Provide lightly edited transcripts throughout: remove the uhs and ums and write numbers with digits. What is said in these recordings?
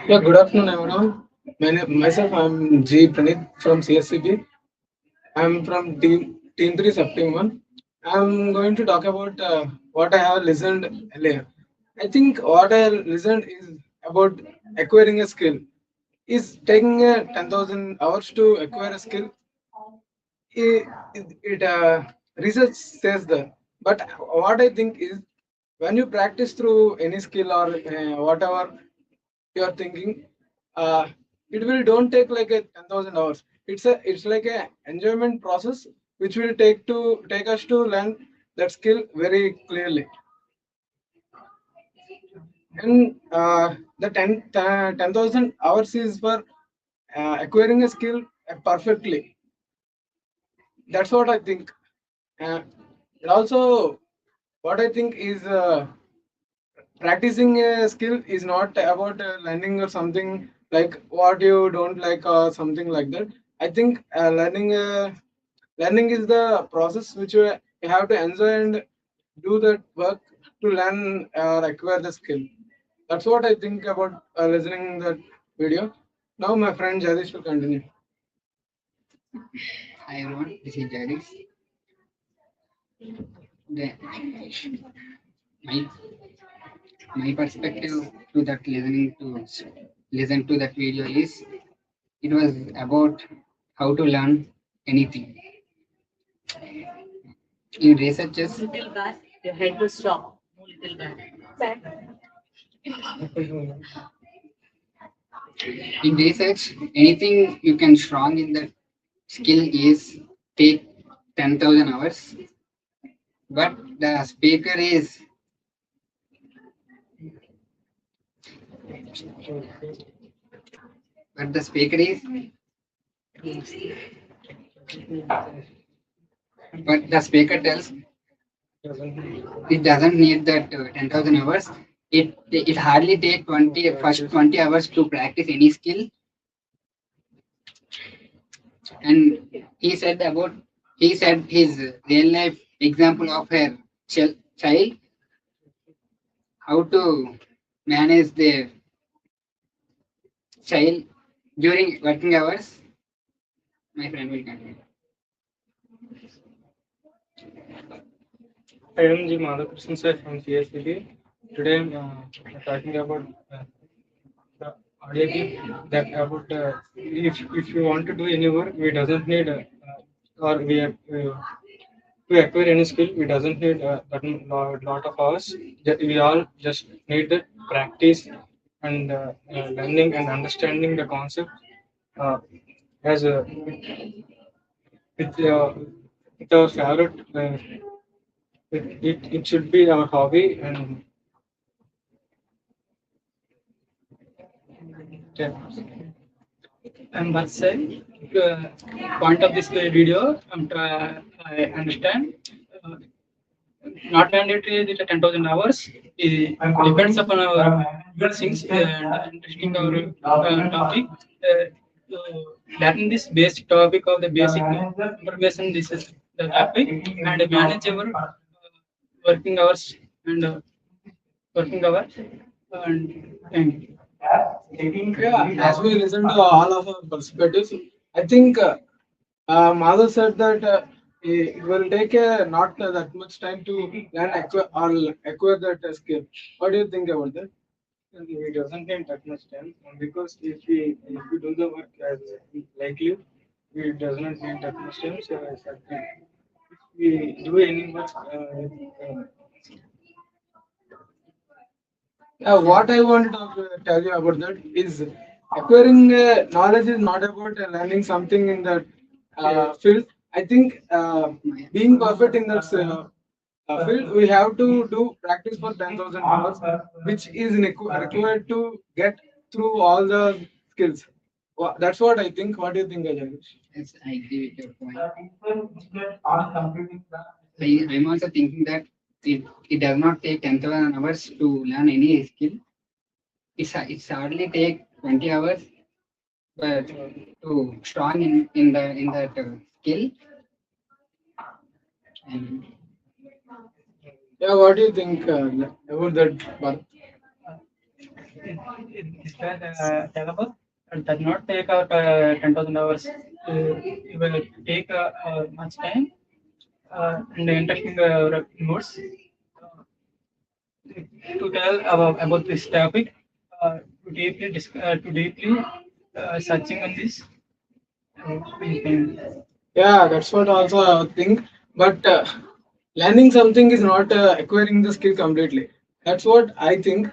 Yeah, good afternoon, everyone. Myself, I'm G. Praneeth from CSE-B. I'm from Team 3 Subteam 1. I'm going to talk about what I have listened earlier. I think what I listened is about acquiring a skill. Is taking 10,000 hours to acquire a skill. It research says that. But what I think is when you practice through any skill or whatever you are thinking, uh, it will don't take like a 10,000 hours. It's like a enjoyment process which will take us to learn that skill very clearly. And the 10,000 hours is for acquiring a skill perfectly. That's what I think. And also, what I think is practicing a skill is not about learning or something like what you don't like or something like that. I think learning is the process which you have to enjoy and do that work to learn or acquire the skill. That's what I think about listening that video. Now my friend Jadish will continue. Hi everyone, this is Jagdish. The, my my perspective to that listen to that video is it was about how to learn anything. In researches, Little back. Your head will stop. Move little back. in research, anything you can strong in that skill is take 10,000 hours, but the speaker is but the speaker is but the speaker tells it doesn't need that 10,000 hours. It hardly take 20 hours to practice any skill. And he said his real life example of her child, how to manage their child during working hours. My friend will continue. I am G. Madhakrishnan sir from CSE-B. Today talking about the audio clip that about if you want to do any work, we doesn't need or we have, to acquire any skill, we doesn't need lot of hours. We all just need the practice and learning and understanding the concept uh, as a with, with our favorite. It should be our hobby and yeah. And that's the point of this video. I understand. Uh, Not mandatory the 10,000 hours. It depends upon our things and interesting our topic. Learning this basic topic of the basic information. This is the topic and manage our working hours and working hours and thank you. Yeah, as we listen to all of our perspectives, I think Madhav said that it will take not that much time to learn acquire that skill. What do you think about that? And it doesn't take that much time because if we do the work as likely, it does not need that much time. So I said, if we do any work, What I want to tell you about that is acquiring knowledge is not about learning something in that field. I think being perfect in that field, we have to do practice for 10,000 hours, which is required to get through all the skills. That's what I think. What do you think, Ajay? Yes, I agree with your point. I'm also thinking that it does not take 10,000 hours to learn any skill. It's hardly take 20 hours, but to strong in that skill. And Yeah, what do you think about that, Bharat? Is that available? It does not take out 10,000 hours. It will take much time and interesting notes to tell about this topic. To deeply searching on this. We can. Yeah, that's what also I think. But learning something is not acquiring the skill completely. That's what I think.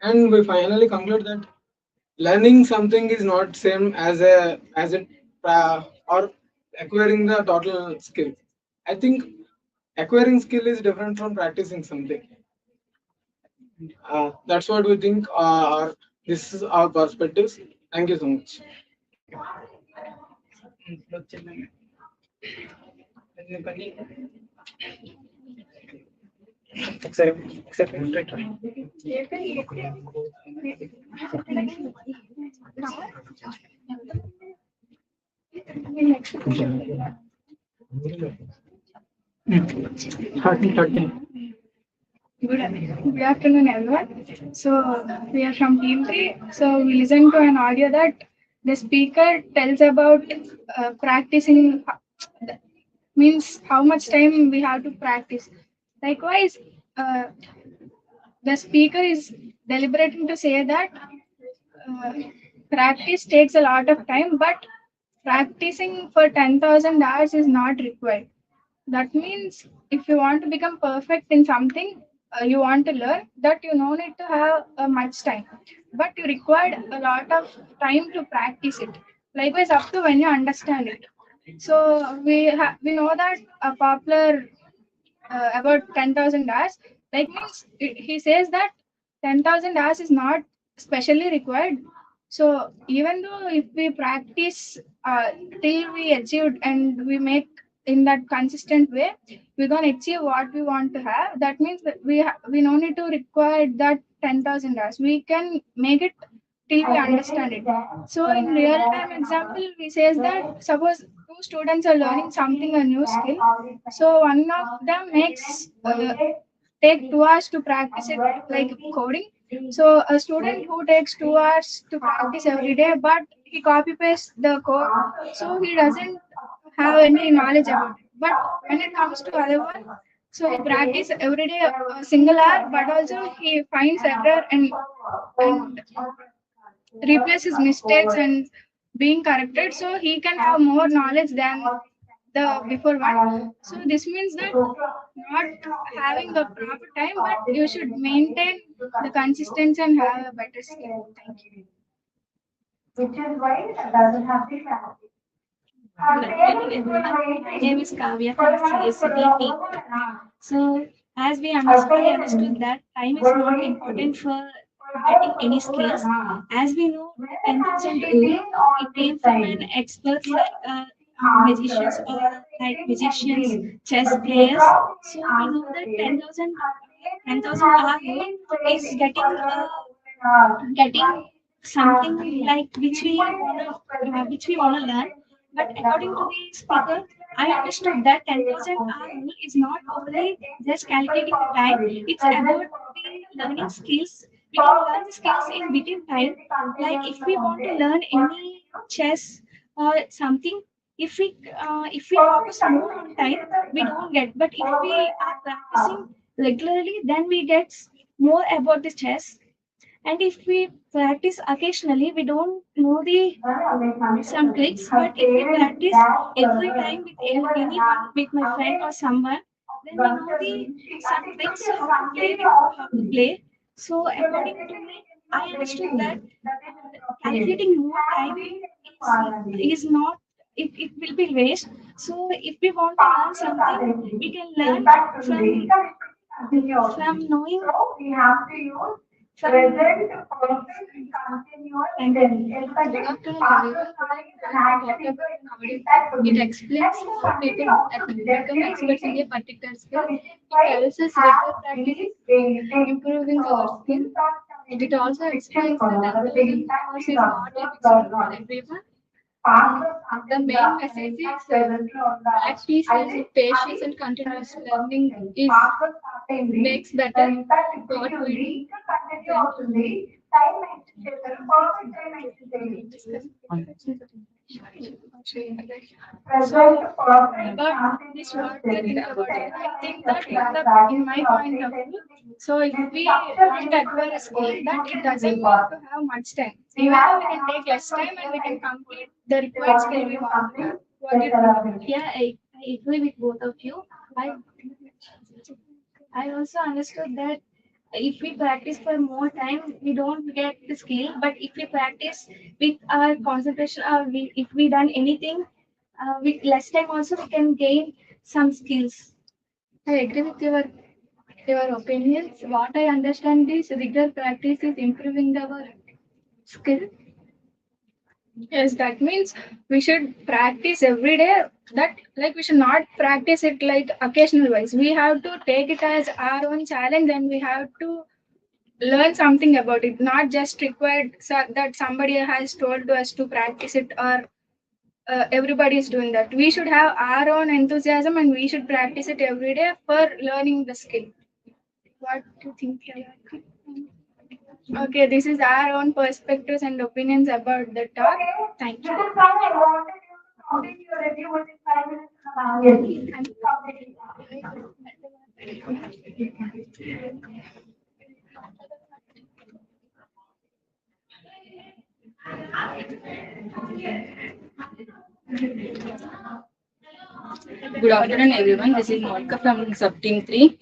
And we finally conclude that learning something is not same as a or acquiring the total skill. I think acquiring skill is different from practicing something. That's what we think. Or this is our perspectives. Thank you so much. Good afternoon, everyone. So we are from Team 3. So we listened to an audio that the speaker tells about practicing, means how much time we have to practice. Likewise, uh, the speaker is deliberating to say that uh, practice takes a lot of time, but practicing for 10,000 hours is not required. That means if you want to become perfect in something, you want to learn that you no need to have much time, but you required a lot of time to practice it. Likewise, up to when you understand it. So we know that a popular about 10,000 hours. Like means he says that 10,000 hours is not specially required. So even though if we practice till we achieved and we make in that consistent way, we're gonna achieve what we want to have. That means that we no need to require that 10,000 hours. We can make it till we understand it. So in real time example, we says that suppose two students are learning something a new skill. So one of them makes take 2 hours to practice it like coding. So a student who takes 2 hours to practice every day, but he copy pastes the code, so he doesn't have any knowledge about it. But when it comes to other one, so he practice every day a single hour, but also he finds error and replace his mistakes and being corrected, so he can have more knowledge than the before one. So this means that not having a proper time, but you should maintain the consistency and have a better skill. Thank you. Which is why it doesn't have the clarity. Good afternoon, everyone. My name is Kavya from CSE-B. So, as we understood that time is not important for getting any skills. As we know, 10,000 rule, it came from an expert like magicians or like magicians, chess players. So, we know that 10,000 hour rule is getting something like which we wanna learn. But according to the speaker, I understood that 10,000 hour rule is not only just calculating the time; it's about the learning skills. We can learn the skills in within time. Like if we want to learn any chess or something, if we focus more on time, we don't get. But if we are practicing regularly, then we get more about the chess. And if we practice occasionally, we don't know the some tricks. But if we practice every time with anyone, with my friend or someone, then we know the some tricks how to play. So according to me, I understood that calculating more time is not it will be waste. So if we want to learn something, we can learn from knowing We have to use from present perfect continuous tense. Good afternoon, everyone. Today we talk about it explains how people become experts in a particular skill. It tells us regular practice, improving our skill. It also explains that 10,000 hours is not a fixed rule for everyone. The main message is practice and patience and continuous learning is makes better what we do. So about this, what do you think about it? I think that in my point of view, so if we want to acquire a skill, that it doesn't need to have much time. Even though we can take less time and we can complete the required skill we want to have. What do you think about it? Yeah, I agree with both of you. I also understood that if we practice for more time, we don't get the skill. But if we practice with our concentration, or if we done anything with less time, also we can gain some skills. I agree with your opinions. What I understand is regular practice is improving our skill. Yes, that means we should practice every day. That like we should not practice it like occasional wise. We have to take it as our own challenge and we have to learn something about it, not just required that somebody has told us to practice it or everybody is doing that. We should have our own enthusiasm and we should practice it every day for learning the skill. What do you think, Kayati? Okay, this is our own perspectives and opinions about the talk. Thank you. Good afternoon, everyone. This is Monica from Sub Team 3.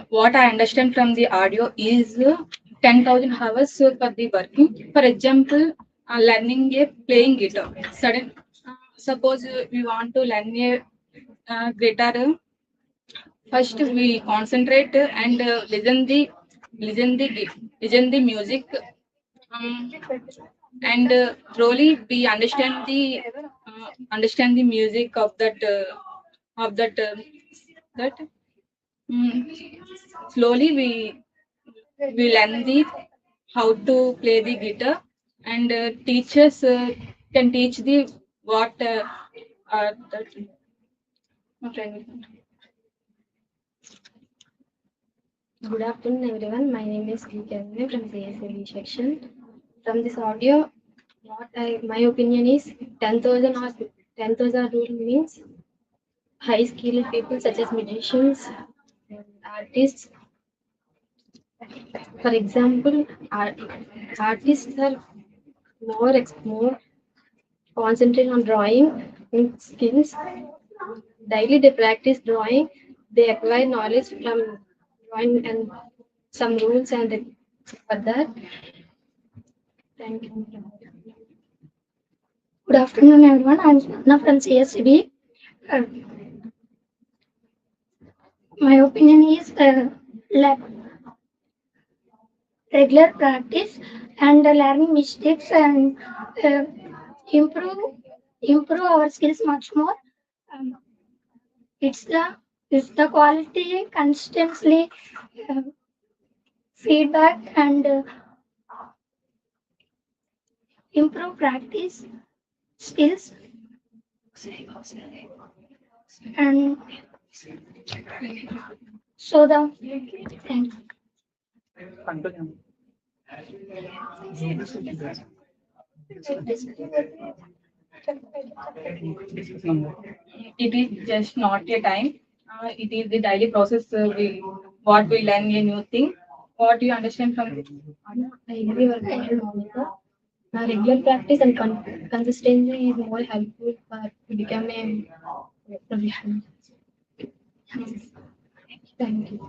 What I understand from the audio is 10,000 hours for the working. For example, learning a playing guitar. Suppose we want to learn a guitar. First, we concentrate and listen the music. And slowly we understand the music of that slowly we learn the how to play the guitar, and teachers can teach the what that okay. Good afternoon, everyone. My name is Kevin from CSE-B section. From this audio, my opinion is 10,000 or 10,000 rule means high skilled people such as musicians and artists. For example, artists are more concentrated on drawing and skills. Daily they practice drawing. They acquire knowledge from drawing and some rules and for that. Thank you. Good afternoon, everyone. I'm Sana from CSE-B. My opinion is regular practice and learning mistakes and improve our skills much more. It's the quality, constantly feedback and improve practice skills and so the thank you. It is just not a time. It is the daily process. What we learn a new thing. What do you understand from it? I agree with Monica. Regular practice and consistency is more helpful for to become a professional. Thank you.